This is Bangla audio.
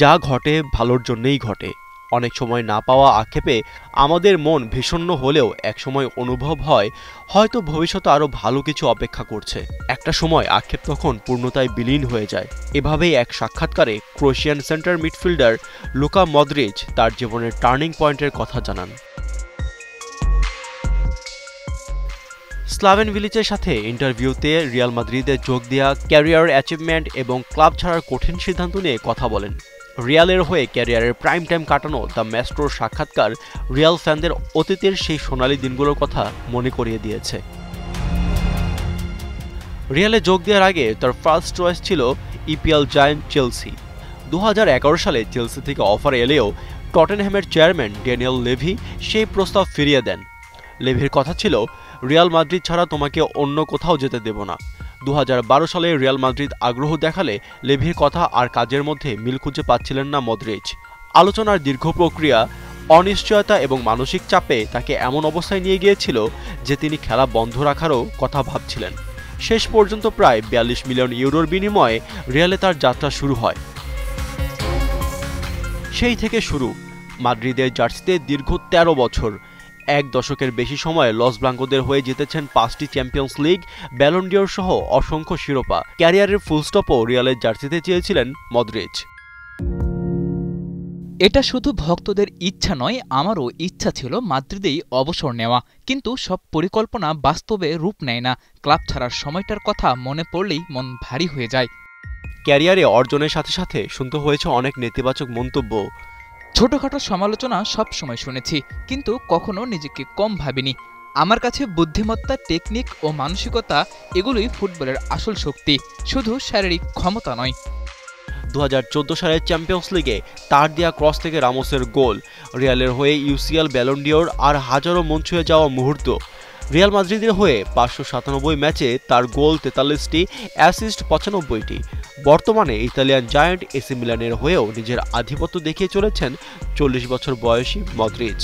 যা ঘটে ভালোর জন্যই ঘটে। অনেক সময় না পাওয়া আক্ষেপে আমাদের মন ভীষণ্ণ হলেও একসময় অনুভব হয় হয়তো ভবিষ্যতে আরও ভালো কিছু অপেক্ষা করছে। একটা সময় আক্ষেপ তখন পূর্ণতায় বিলীন হয়ে যায়। এভাবেই এক সাক্ষাৎকারে Croatian centre midfielder Luka Modric তার জীবনের টার্নিং পয়েন্টের কথা জানান। স্লাভেন ভিলিচের সাথে ইন্টারভিউতে রিয়াল মাদ্রিদে যোগ দেওয়া, ক্যারিয়ার অ্যাচিভমেন্ট এবং ক্লাব ছাড়ার কঠিন সিদ্ধান্ত নিয়ে কথা বলেন। রিয়ালের হয়ে ক্যারিয়ারের প্রাইম টাইম কাটানো দ্য ম্যাস্ট্রোর সাক্ষাৎকার রিয়াল ফ্যানদের অতীতের সেই সোনালি দিনগুলোর কথা মনে করিয়ে দিয়েছে। রিয়ালে যোগ দেওয়ার আগে তার ফার্স্ট চয়েস ছিল ইপিএল জায়ান্ট চেলসি। 2011 সালে চেলসি থেকে অফার এলেও টটেনহ্যামের চেয়ারম্যান ড্যানিয়েল লেভি সেই প্রস্তাব ফিরিয়ে দেন। লেভির কথা ছিল, রিয়াল মাদ্রিদ ছাড়া তোমাকে অন্য কোথাও যেতে দেব না। 2012 সালে রিয়াল মাদ্রিদ আগ্রহ দেখালে লেভির কথা আর কাজের মধ্যে মিল খুঁজে পাচ্ছিলেন না মদ্রিচ। আলোচনার দীর্ঘ প্রক্রিয়া, অনিশ্চয়তা এবং মানসিক চাপে তাকে এমন অবস্থায় নিয়ে গিয়েছিল যে তিনি খেলা বন্ধ রাখারও কথা ভাবছিলেন। শেষ পর্যন্ত প্রায় 42 মিলিয়ন ইউরোর বিনিময়ে রিয়ালে তার যাত্রা শুরু হয়। সেই থেকে শুরু মাদ্রিদের জার্সিতে দীর্ঘ 13 বছর, এক দশকের বেশি সময় লস ব্লাঙ্কোদের হয়ে জিতেছেন 5টি চ্যাম্পিয়ন্স লিগ, ব্যালন ডিওর সহ অসংখ্য শিরোপা। ক্যারিয়ারের ফুলস্টপও রিয়ালের জার্সিতে চেয়েছিলেন মদ্রিচ। এটা শুধু ভক্তদের ইচ্ছা নয়, আমারও ইচ্ছা ছিল মাদ্রিদেই অবসর নেওয়া, কিন্তু সব পরিকল্পনা বাস্তবে রূপ নেয় না। ক্লাব ছাড়ার সময়টার কথা মনে পড়লেই মন ভারী হয়ে যায়। ক্যারিয়ারে অর্জনের সাথে সাথে শুনতে হয়েছে অনেক নেতিবাচক মন্তব্য। ছোটখাটো সমালোচনা সব সময় শুনেছি, কিন্তু কখনো নিজেকে কম ভাবিনি। আমার কাছে বুদ্ধিমত্তা, টেকনিক ও মানসিকতা এগুলোই ফুটবলের আসল শক্তি, শুধু শারীরিক ক্ষমতা নয়। 2014 সালের চ্যাম্পিয়ন্স লিগে তার দেয়া ক্রস থেকে রামোসের গোল, রিয়ালের হয়ে ইউসিএল, ব্যালন ডিওর আর হাজারো মন ছুঁয়ে যাওয়া মুহূর্ত। রিয়াল মাদ্রিদের হয়ে 597 ম্যাচে তার গোল 43টি, অ্যাসিস্ট 95টি। বর্তমানে ইতালিয়ান জায়ান্ট এসি মিলানের হয়েও নিজের আধিপত্য দেখিয়ে চলেছেন 40 বছর বয়সী মদ্রিচ।